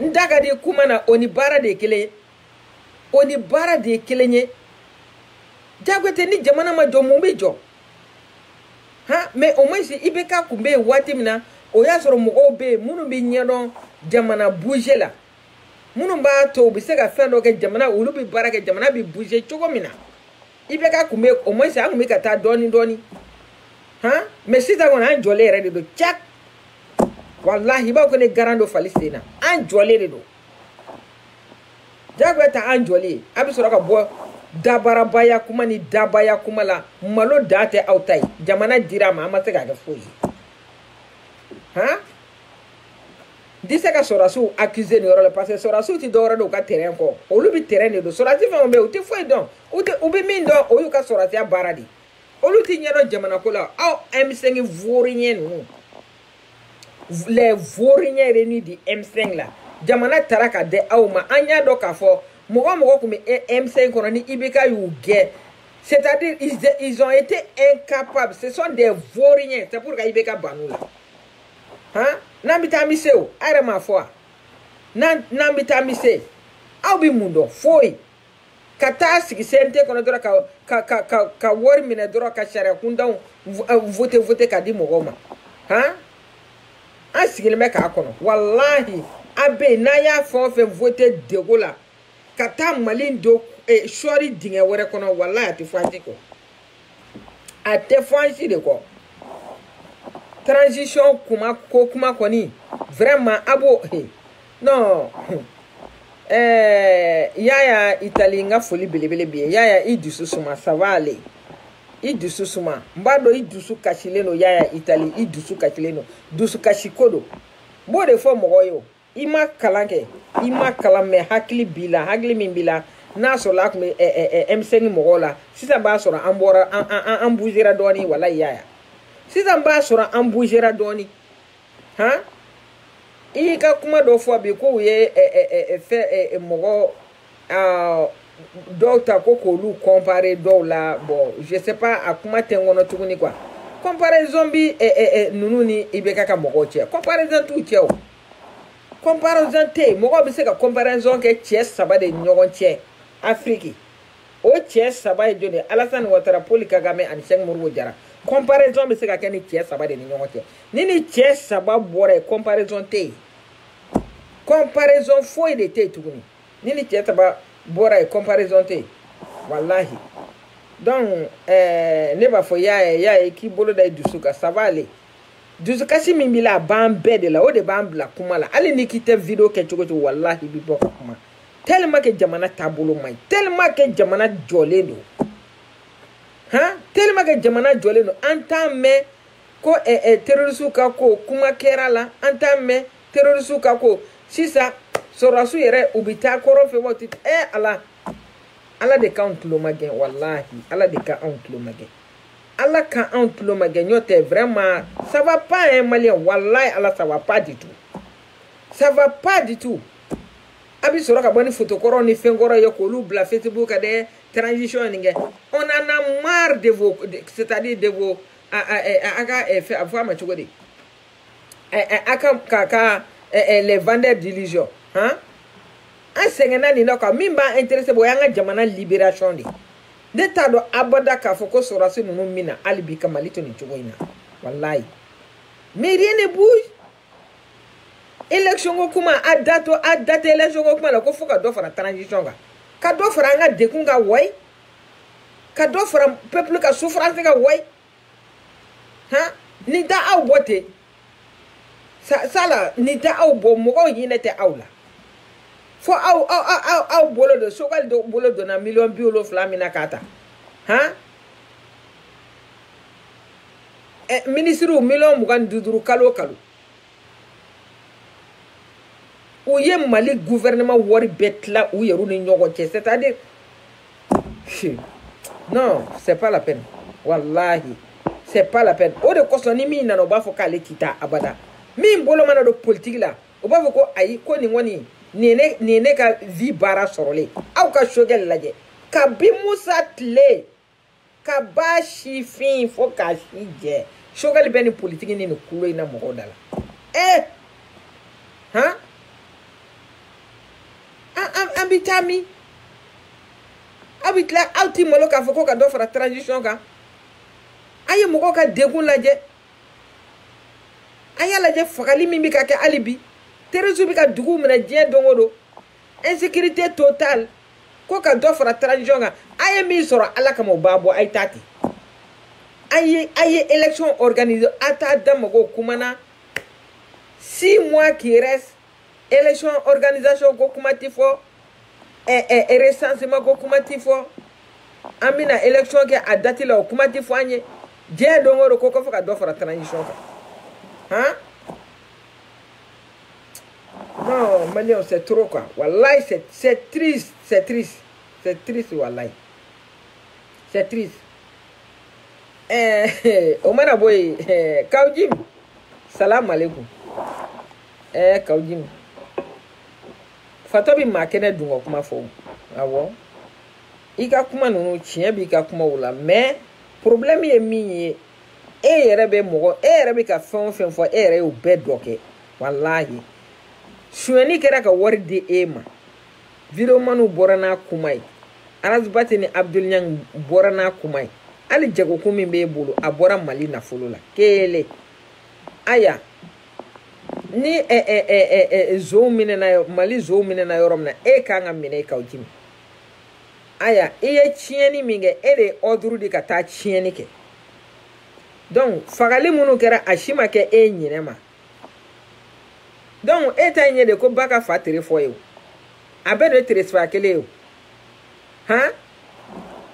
Speaker 1: n da ka di kuma na o ni baara de ye kelen ye o ni baara de ye kelen ye jagoya ni jamana ma jɔ mun bɛ jɔ han mais au moins IBK kun bɛ yen waati min na o y'a sɔrɔ mɔgɔw bɛ yen minnu bɛ ɲɛdɔn jamana bouger la minnu b'a to u bɛ se ka fɛn dɔ kɛ jamana olu bɛ baara kɛ jamana bɛ bouger cogo min na IBK kun bɛ yen au moins an kun bɛ ka taa dɔɔni dɔɔni han mais sisan kɔni an jɔlen yɛrɛ de don cak wallahi i b'a fɔ ko ne garan dɔ fali sen na an jɔlen de don jagoya ta an jɔlen a bɛ sɔrɔ ka bɔ dabarabaya kuma ni dabaya kuma la malo da tɛ aw ta ye jamana dira a ma an ma se k'a kɛ foyi ye han n tɛ se ka sɔrɔdasiw accuser nin yɔrɔ la parce que sɔrɔdasiw tɛ dɔwɛrɛ don u ka terrain kɔ olu bɛ terrain de don sɔrɔdasi fɛn o fɛn u tɛ foyi dɔn u bɛ min dɔn o y'u ka sɔrɔdasiya baara de olu tɛ ɲɛdɔn jamana ko la aw M5 voirien ninnu les vauriens réunis du M5 la jamana taara ka di aw ma an y'a dɔn k'a fɔ mɔgɔ kun bɛ M5 kɔnɔ ni IBK y'u gɛn c'est-à-dire ils ont été incapables ce sont des vauriens c'est pour que IBK ban'u la han n'an bɛ taa an bɛ se o a yɛrɛ m'a fɔ wa n'an bɛ taa an bɛ se aw bɛ mun dɔn foyi ka taa sigi CNT kɔnɔ dɔrɔn ka wari minɛ dɔrɔn ka sariya kundanw voter ka di mɔgɔw ma han an sigilen bɛ k'a kɔnɔ walahi a bɛ yen n'an y'a fɛn o fɛn voter dego la ka taa mali don sɔɔri dingɛ wɛrɛ kɔnɔ walahi a tɛ fɔ an si kɔ a tɛ fɔ an si de kɔ transition kuma kɔni vraiment a b'o non Yaya Italie n ka foli belebele bɛ yen Yaya i dusu suma ça va aller i dusu suma n b'a dɔn i dusu kasilen don Yaya Italie i dusu kasilen don dusu kasi ko don n b'o de fɔ mɔgɔw ye o i ma kalan kɛ i ma kalan mɛ hakili b'i la hakili min b'i la n'a sɔrɔ a tun bɛ M5 mɔgɔw la sisan b'a sɔrɔ an bɔra an bougera dɔɔni walahi Yaya sisan b'a sɔrɔ an bougera dɔɔni han i y'i ka kuma dɔ fɔ bi ko u ye mɔgɔ dɔw ta ko k'olu comparer dɔw la bon je sais pas a kuma tɛ n kɔnɔ tuguni quoi comparaison bi ninnu ni IBK ka mɔgɔw cɛ comparaison t'u cɛ o comparaison tɛ yen mɔgɔw bɛ se ka comparaison kɛ cɛ saba de ni ɲɔgɔn cɛ Afrique o cɛ saba ye jɔn ye Alassane Ouattara Paul Kagame ani Cheikh Modibo Jara comparaison bɛ se ka kɛ ni cɛ saba de ni ɲɔgɔn cɛ ni cɛ saba bɔra yen comparaison tɛ yen comparaison foyi de tɛ yen tuguni ni ni cɛ taba bɔra ye comparaison tɛ yen wallahi donc ne b'a fɔ y'a ye k'i bolo da dusu kan ça va aller dusukasi min b'i la a b'an bɛɛ de la o de b'an bila kuma la hali ni k'i tɛ video kɛ cogo cogo wallahi i bɛ bɔ ka kuma tellement que jamana taabolo man ɲi tellement que jamana jɔlen don tellement que jamana jɔlen don an t'a mɛn ko terroriste ka ko kuma kɛra la an t'a mɛn terroriste ka ko sisan sɔrɔdasiw yɛrɛ u bɛ taa kɔrɔ fɛ waati ala de k'anw tulo ma gɛn wallahi ala de k'anw tulo ma gɛn ala k'anw tulo ma gɛn n'o tɛ vraiment ça va pas hein malien wallahi ala ça va pas du tout ça va pas du tout a bɛ sɔrɔ ka bɔ ni photo kɔrɔ ni fɛn kɔrɔ ye k'olu bila Facebook kan dɛ transition nin kɛ on en a marre de vos c'est-à-dire de vos a fɔ a ma cogo di a ka les vendeurs d'illusion an sɛgɛnna nin na quoi min b'an intéressé o y'an ka jamana libération de ne t'a dɔn abada k'a fɔ ko sɔrɔdasi ninnu min na hali bi ka Mali to nin cogo in na wallahi mais rien ne bouge élection ko kuma a date élection ko kuma la ko fo ka dɔ fara transition kan ka dɔ fara an ka dekun ka wayi ka dɔ fara peuple ka souffrance ka wayi nin tɛ aw bɔ ten sala nin tɛ aw bɔ mɔgɔw hinɛ tɛ aw la fo aw bolo don Sogɛli bolo donna 7,000,000 min na k'a ta ministre 25,000 kalo kalo u ye Mali gouvernement wari bɛɛ tila u yɛrɛ ni ɲɔgɔn cɛ c'est-à-dire non c'est pas la peine wallahi c'est pas la peine o de kosɔn ni min nana o b'a fɔ k'ale tɛ taa abada min bolo mana don politique la o b'a fɔ ko ayi ko nin kɔni nin ye ne ka vie baara sɔrɔlen aw ka Sogɛli lajɛ kabi Musa tile ka ba sifin fo k'a si jɛ Sogɛli bɛ ni politique ni nin kulo in na mɔgɔw da la an bɛ taa min aw bɛ tila aw ti malo k'a fɔ ko ka dɔ fara transition kan a ye mɔgɔw ka degun lajɛ a y'a lajɛ fagali min bɛ ka kɛ hali bi terroristes bɛ ka dugu minɛ diɲɛ don o don insécurité totale ko ka dɔ fara transition kan a ye min sɔrɔ ala kama o b'a bɔ a ye taa ten a ye élection organisée a t'a da mɔgɔw kuma na 6 mois qui reste élection organisation ko kuma ti fɔ recensement ko kuma ti fɔ an bɛna élection kɛ a date la o kuma ti fɔ an ye diɲɛ don o don ko fɔ ka dɔ fara transition kan non Maliens c'est trop quoi wallahi c'est triste wallahi c'est triste o mana bɔ yen Kaw Jim salam alaikum Kaw Jim fatɔ bi maa kɛnɛ dun ka kuma fɔ awɔ i ka kuma ninnu tiɲɛ b'i ka kuma o la mais problème ye min ye e yɛrɛ bɛ ka fɛn o fɛn fɔ e yɛrɛ y'o bɛɛ dɔ kɛ wallahi suyɛnni kɛra ka wari di e ma videomaniw bɔra n'a kuma ye Arazbati ni Abdul Niang bɔra n'a kuma ye hali jagokun min b'e bolo a bɔra Mali nafolo la kelen aya ni Mali zow minɛna yɔrɔ min na e kan ka minɛ Kaw Jim aya i ye tiɲɛni min kɛ e de ye ordre di ka taa tiɲɛni kɛ donc fagali minnu kɛra a si ma kɛ e ɲinɛ ma donc e ta ɲɛ de ko ba ka fa tere fɔ ye o a bɛɛ de ye tere sira kelen ye o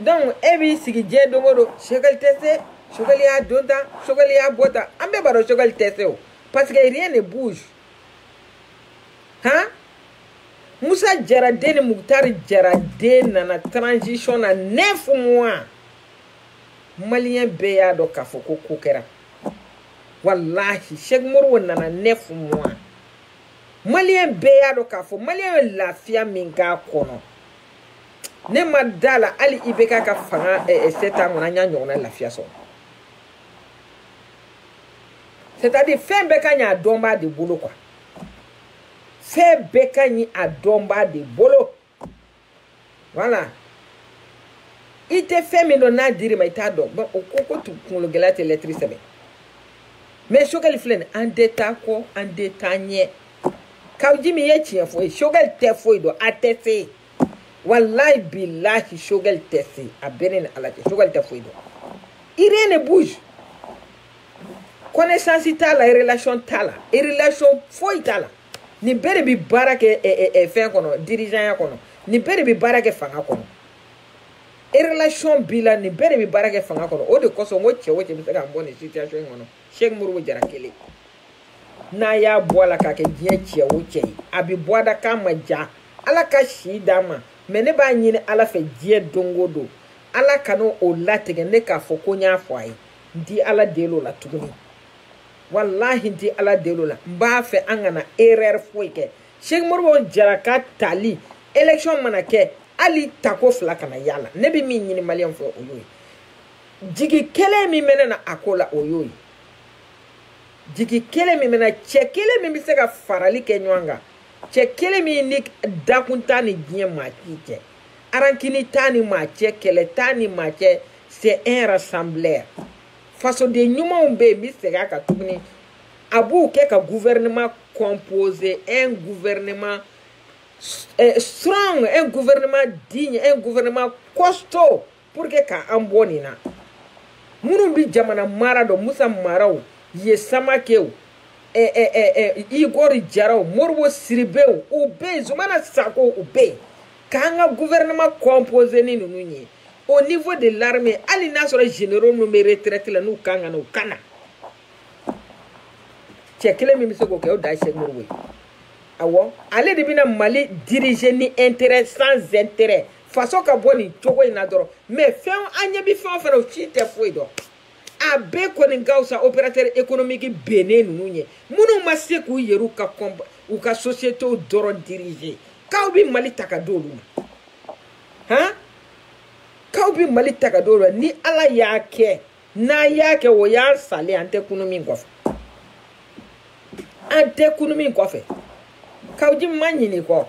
Speaker 1: donc e b'i sigi diɲɛ don o don Sogɛli tɛ se Sogɛli y'a don tan Sogɛli y'a bɔ tan an bɛɛ b'a dɔn Sogɛli tɛ se o parce que rien ne bouge Musa Jaraden ni Mukhtar Jaraden nana transition na 9 mois Malien bɛɛ y'a dɔn k'a fɔ ko kɛra wallahi Cheikh Modibo nana 9 mois Malien bɛɛ y'a dɔn k'a fɔ Malien ye lafiya min k'a kɔnɔ ne ma da la hali IBK ka fanga 7 ans kɔnɔ an y'a ɲɔgɔnna lafiya sɔrɔ c'est-à-dire fɛn bɛɛ ka ɲi a dɔnbaa de bolo quoi fɛn bɛɛ ka ɲi a dɔnbaa de bolo voilà i tɛ fɛn min dɔn n'a dir'i ma i t'a dɔn bon o ko kunkolo gɛlɛya tɛ lettre sɛbɛn mais Sogɛli filɛ nin an tɛ taa kɔ an tɛ taa ɲɛ Kaujimi ye tiɲɛ fɔ Choguel tɛ foyi dɔn a tɛ se wallahi billahi Choguel tɛ se a bɛ ne ni Ala cɛ Choguel tɛ foyi dɔn rien ne bouge connaissance t'a la relation t'a la relation foyi t'a la ni bɛɛ de bɛ baara kɛ fɛn kɔnɔ dirigeant ya kɔnɔ ni bɛɛ de bɛ baara kɛ fanga kɔnɔ relation b'i la ni bɛɛ de bɛ baara kɛ fanga kɔnɔ o de kosɔn n ko cɛ o cɛ bɛ se ka bɔ nin situation in kɔnɔ Cheikh Modibo Jara kelen n'a y'a bɔ a la k'a kɛ diɲɛ cɛ o cɛ ye a bɛ bɔ a da k'a ma ja Ala ka si d'a ma mais ne b'a ɲini Ala fɛ diɲɛ don o don Ala kana o latigɛ ne k'a fɔ ko n y'a fɔ a ye n di Ala deli o la tuguni wallahi n di Ala deli o la n b'a fɛ an kana erreur foyi kɛ Cheikh Modibo Jara ka tali élection mana kɛ hali tako fila kana yala ne bɛ min ɲini maliyɛn fɛ o y'o ye jigi kelen min bɛ ne na a ko la o y'o ye jigi kelen min bɛ na cɛ kelen min bɛ se ka farali kɛ ɲɔgɔn kan cɛ kelen min ni dakun t'a ni diɲɛ maa ci cɛ arankini t'a ni maa cɛ kɛlɛ t'a ni maa cɛ c'est un rassembleur fasoden ɲumanw bɛ yen n bɛ segin a kan tuguni a b'u kɛ ka gouvernement composer un gouvernement strong, un gouvernement digne, un gouvernement costaud pour que k'an bɔ nin na minnu bɛ jamana mara dɔn Musa Maraw Ye Samakew Igor Jaraw Modibo Siribew u bɛ yen Zumana Sako u bɛ yen k'an ka gouvernement composer ni ninnu ye au niveau de l'armée hali n'a sɔrɔ généraux minnu bɛ retraite la n'u kan ka na u ka na cɛ kelen min bɛ se k'o kɛ o da Cheikh Modibo ye awɔ ale de bɛna Mali diriger ni intérêt sans intérêt faso ka bɔ nin cogo in na dɔrɔn mais fɛn an ɲɛ bɛ fɛn o fɛn na o ci tɛ foyi dɔn a bɛɛ kɔni ka fisa opérateur économique bennen ninnu ye minnu ma se k'u yɛrɛ u ka sociétés dɔrɔn diriger k'aw bɛ Mali ta ka di olu ma han k'aw bɛ Mali ta ka di olu ma ni Ala y'a kɛ n'a y'a kɛ o y'an salen an tɛ kunu min kɔfɛ an tɛ kunu min kɔfɛ Kawji ma ɲini kɔ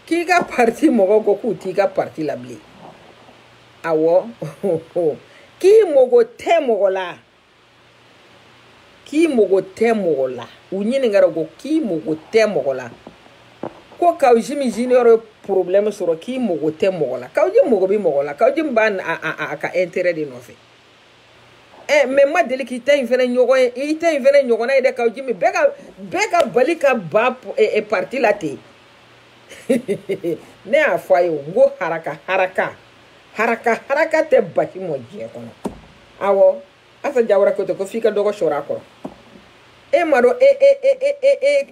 Speaker 1: k'i ka parti mɔgɔw ko k'u t'i ka parti la bilen awɔ k'i mogo tɛ mɔgɔ la k'i mogo tɛ mɔgɔ la u ɲininkara ko k'i mogo tɛ mɔgɔ la ko Kawji junior ye problème sɔrɔ k'i mogo tɛ mɔgɔ la Kawji mogo bɛ mɔgɔ la Kawji b'a a ka intérêt de nɔfɛ mais ma deli k'i ta in fɛnɛ ɲɔgɔn ye i ta in fɛnɛ ɲɔgɔnna ye dɛ Kawji bɛɛ ka bali ka ba parti la ten ne y'a fɔ a ye n ko haraka tɛ basi mɔ diɲɛ kɔnɔ awɔ Asa Jawara ko ko f'i ka dɔgɔ sɔrɔ a kɔrɔ e ma dɔn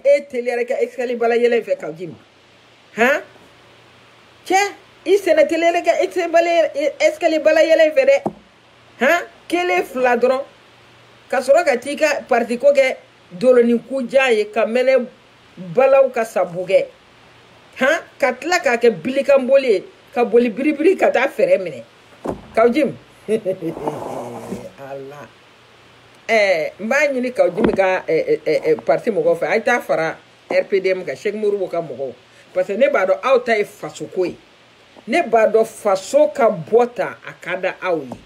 Speaker 1: e teliyara ka escalier bala yɛlɛ fɛ Kawji han cɛ i sɛnɛ teliyara ka escalier bala yɛlɛ fɛ dɛ han kelen fila dɔrɔn ka sɔrɔ ka t'i ka parti ko kɛ dolonin kuja ye ka mɛnɛ balaw ka sabu kɛ han ka tila k'a kɛ bilikanboli ye ka boli biribiri ka taa fɛrɛ minɛ Kawji Allah n b'a ɲini Kawji ka parti mɔgɔw fɛ a ye taa fara RPDM kan Cheikh Modibo ka mɔgɔw parce que ne b'a dɔn aw ta ye faso ko ye ne b'a dɔn faso ka bɔ ta a ka da aw ye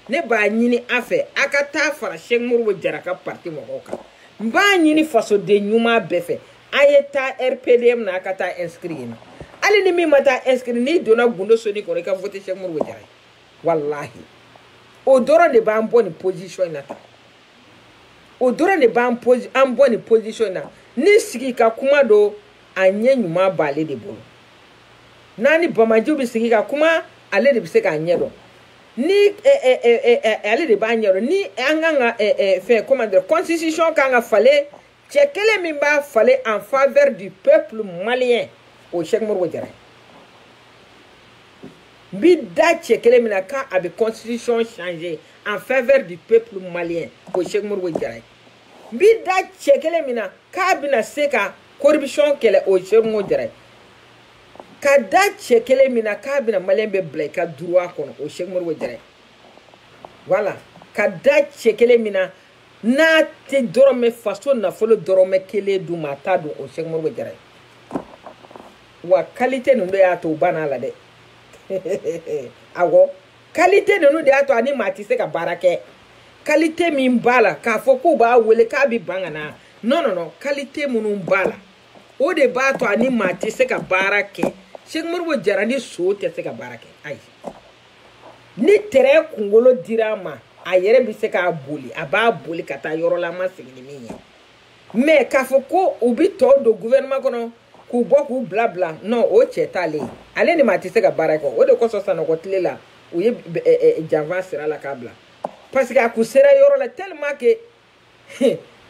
Speaker 1: ne b'a ɲini a fɛ a ka taa fara Cheikh Modibo Jara ka parti mɔgɔw kan n b'a ɲini fasoden ɲuman bɛɛ fɛ a ye taa RPDM na a ka taa inscrit yen hali ni min ma taa inscrit n'i donna gundo soni kɔnɔ i ka voter Cheikh Modibo Jara ye wallahi o dɔrɔn de b'an bɔ nin position in na tan o dɔrɔn de b'an bɔ nin position in na ni sigi ka kuma don a ɲɛ ɲuman b'ale de bolo n'a ni bamajiw bɛ sigi ka kuma ale de bɛ se k'a ɲɛ dɔn ni ale de b'a ɲɛ dɔn ni an kan ka fɛn comment dire constitution kan ka falen cɛ kelen min b'a falen en faveur du peuple malien o Cheikh Modibo Jara n bi da cɛ kelen min na k'a bɛ constitution changer en faveur du peuple malien o Cheikh Modibo Jara n bi da cɛ kelen min na k'a bɛna se ka corruption kɛlɛ o Cheikh Modibo Jara ka da cɛ kelen min na k'a bɛna malien bɛ bila i ka droit kɔnɔ o Cheikh Modibo Jara voilà ka da cɛ kelen min na n'a tɛ dɔrɔmɛ faso nafolo dɔrɔmɛ kelen dun ma a t'a dun o Cheikh Modibo Jara wa qualité ninnu de y'a to u banna a la dɛ awɔ qualité ninnu de y'a to ani maa tɛ se ka baara kɛ qualité min b'a la k'a fɔ k'u b'a wele k'a bɛ ban ka na non qualité minnu b'a la o de b'a to ani maa tɛ se ka baara kɛ Cheikh Modibo Jara ni so tɛ se ka baara kɛ ayi ni terrain kunkolo dira ma a yɛrɛ bɛ se k'a boli a b'a boli ka taa yɔrɔ la ma segin ni min ye mais k'a fɔ ko u bɛ tɔw don gouvernement kɔnɔ k'u bɔ k'u bila non o cɛ t'ale ye ale ni maa tɛ se ka baara kɛ o de kosɔn Sanogo tile la u ye janfa sira la k'a bila parce que a kun sera yɔrɔ la tellement que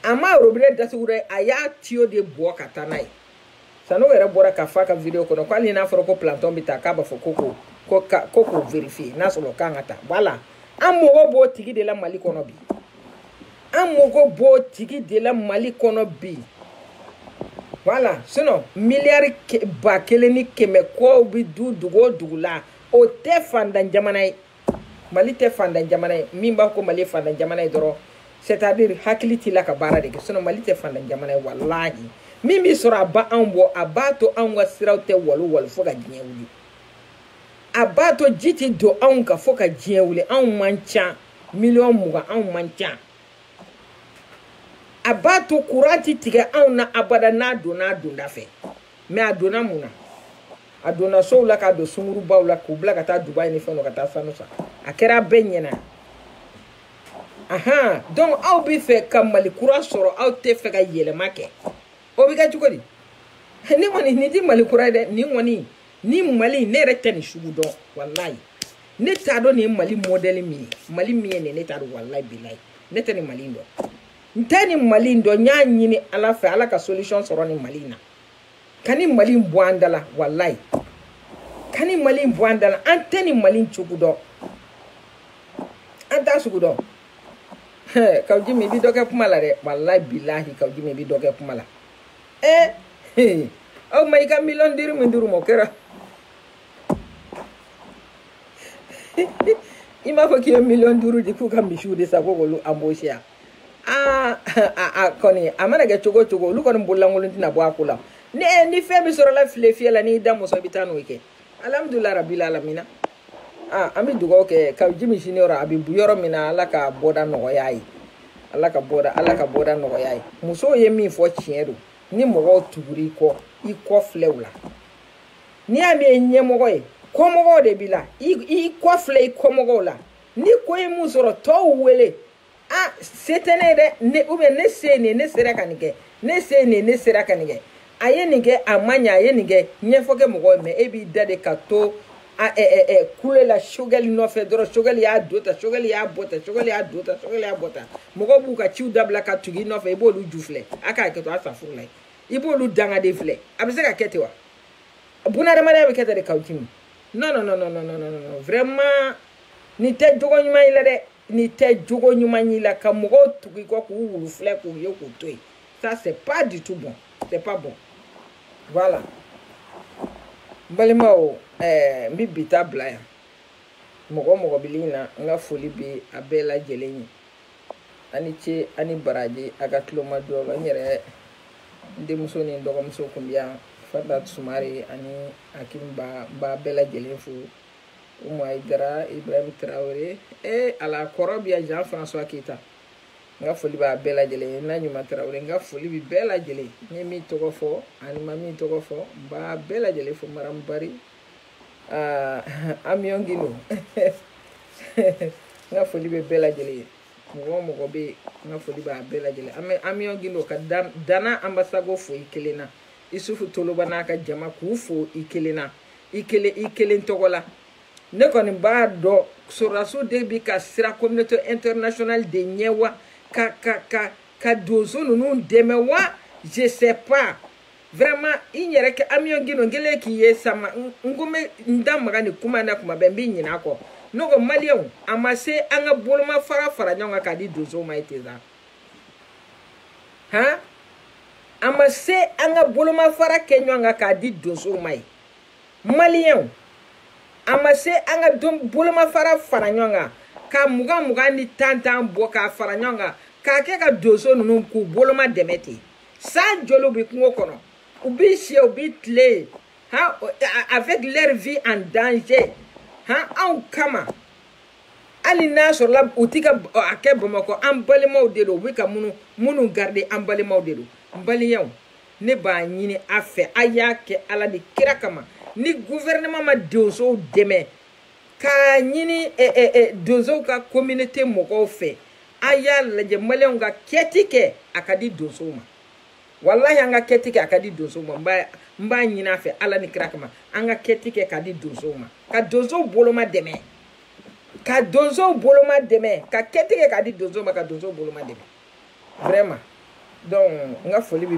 Speaker 1: a ma robinet datugu dɛ a y'a tuyau de bɔ ka taa n'a ye Sanogo yɛrɛ bɔra ka fɔ a ka vidéo kɔnɔ ko hali n'a fɔra ko planton bɛ taa k'a b'a fɔ ko k'o vérifier n'a sɔrɔ k'an ka taa voilà an mɔgɔ b'o tigi de la Mali kɔnɔ bi an mɔgɔ b'o tigi de la Mali kɔnɔ bi voilà sinon miliyari 1,100 kɔw bi du dugu o dugu la o tɛ fantan jamana ye Mali tɛ fantan jamana ye min b'a ko Mali ye fantan jamana ye dɔrɔn c'est-à-dire hakili t'i la ka baara de kɛ sinon Mali tɛ fantan jamana ye walahi min bi sɔrɔ a ba anw bɔ a b'a to anw ka siraw tɛ walu fo ka diɲɛ wuli a b'a to ji tɛ don anw kan fo ka diɲɛ wuli anw man ca miliyɔn 20 anw man ca a b'a to courant tɛ tigɛ anw na abada n'a donna donda fɛ mais a donna mun na a donna sow la k'a don sungurubaw la k'u bila ka taa Dubaï ni fɛn dɔ ka taa sanu san a kɛra bɛɛ ɲɛna donc aw bɛ fɛ ka Mali kura sɔrɔ aw tɛ fɛ ka yɛlɛma kɛ o bɛ kɛ cogo di ni kɔni ni tɛ Mali kura ye dɛ ni kɔni ni Mali ne yɛrɛ tɛ nin sugu dɔn walayi ne t'a dɔn nin ye Mali modèle min ye Mali min ye nin ne t'a dɔn walayi bilayi ne tɛ nin Mali dɔn n tɛ nin Mali dɔn n y'a ɲini Ala fɛ Ala ka solution sɔrɔ nin Mali na ka nin Mali bɔ an da la walayi ka nin Mali bɔ an da la an tɛ nin Mali cogo dɔn an t'a sugu dɔn Kawuji mi bi dɔ kɛ kuma la dɛ walayi bilahi Kawuji mi bi dɔ kɛ kuma la aw ma i ka miliyɔn diri min dir'u ma o kɛra i m'a fɔ k'i ye miliyɔn 5 di k'u ka misiw de sa ko k'olu embauché a kɔni a mana kɛ cogo o cogo olu kɔni bololankolon tɛna bɔ a ko la ni fɛn min sɔrɔla file fiyɛ la n'i da muso i bɛ taa n'o kɛ alhamdulilayi rabbil alamina an bɛ dugawu kɛ Kawuji mi sini yɔrɔ a bɛ yɔrɔ min na Ala ka bɔda nɔgɔya ye Ala ka bɔda nɔgɔya ye musow ye min fɔ tiɲɛ don ni mɔgɔw tugura i kɔ filɛ u la n'i y'a mɛn ɲɛmɔgɔ ye kɔmɔgɔw de b'i la i kɔ filɛ i kɔmɔgɔw la ni ko ye mun sɔrɔ tɔw wele se tɛ ne dɛ ou bien ne se nin ne sera ka nin kɛ ne se nin ne sera ka nin kɛ a ye nin kɛ a ma ɲɛ a ye nin kɛ ɲɛfɔ kɛ mɔgɔw ye mais e b'i da de ka to kule la Choguel nɔfɛ dɔrɔn Choguel y'a don tan Choguel y'a bɔ tan Choguel y'a don tan Choguel y'a bɔ tan mɔgɔw b'u ka ciw dabila ka tugu i nɔfɛ i b'olu ju filɛ a k'a kɛ to a sa furu la i b'olu dangaden filɛ a bɛ se ka kɛ ten wa bunahadamadenya bɛ kɛ ten de Kawuji mi non vraiment nin tɛ jogo ɲuman ye la dɛ nin tɛ jogo ɲuman ye la ka mɔgɔw tugu i kɔ k'u wulu filɛ k'u ye k'u to yen ça c'est pas du tout bon c'est pas bon voilà balimaw n bɛ bi ta bila yan mɔgɔ bɛ nin na n ka foli bɛ a bɛɛ lajɛlen ye ani ce ani baraji a ka tulomajɔ la n yɛrɛ denmuso ni dɔgɔmuso tun bɛ yan Fatat Sumare ani Hakim ba bɛɛ lajɛlen fo Umu Aidara Ibrahim Traoré ala kɔrɔ bɛ yan Jean François Keita n ka foli b'a bɛɛ lajɛlen ye Naɲuma Traoré n ka foli bɛ bɛɛ lajɛlen n ye min tɔgɔ fɔ ani ma min tɔgɔ fɔ n b'a bɛɛ lajɛlen fo Maram Bari Amion Gino n ka foli bɛ bɛɛ lajɛlen ye mɔgɔ bɛ yen n ka foli b'a bɛɛ lajɛlen an bɛ Amion Gino ka Dana Ambasago fo i kelen na Isufu Toloba n'a ka jama k'u fo i kelen na i kelen tɔgɔ la ne kɔni b'a dɔn sɔrɔdasiw de bi ka sira communauté internationale de ɲɛ wa ka donso ninnu dɛmɛ wa je sais pas vraiment i yɛrɛ kɛ Amion Gino n kɛlen k'i ye sama n ko n da maga nin kuma na kuma bɛɛ n bɛ ɲinɛ a kɔ ne ko maliyɛnw a ma se an ka bolomafara fara ɲɔgɔn kan k'a di donsow ma ye ten sa a ma se an ka bolomafara kɛ ɲɔgɔn kan k'a di donsow ma ye maliyɛnw a ma se an ka bolomafara fara ɲɔgɔn kan ka 20 ni 10 bɔ k'a fara ɲɔgɔn kan k'a kɛ ka donso ninnu k'u boloma dɛmɛ ten san joli bɛ kungo kɔnɔ u bɛ si u bɛ tile avec leur vie en danger anw kama ali n'a sɔrɔ la u ti ka a kɛ Bamakɔ an balimaw de don u bɛ ka minnu garder an balimaw de don n balimaw ne b'a ɲini a fɛ a y'a kɛ Ala ni kira kama ni gouvernement ma donsow dɛmɛ k'a ɲini donsow ka communauté mɔgɔw fɛ a y'a lajɛ maliyɛnw ka kɛti kɛ a ka di donsow ma wallahi an ka kɛti kɛ a ka di donsow ma n b'a ɲini a fɛ Ala ni kira kama an ka kɛti kɛ ka di donsow ma ka donsow boloma dɛmɛ ka donsow boloma dɛmɛ ka kɛti kɛ ka di donsow ma ka donsow boloma dɛmɛ vraiment donc n ka foli bi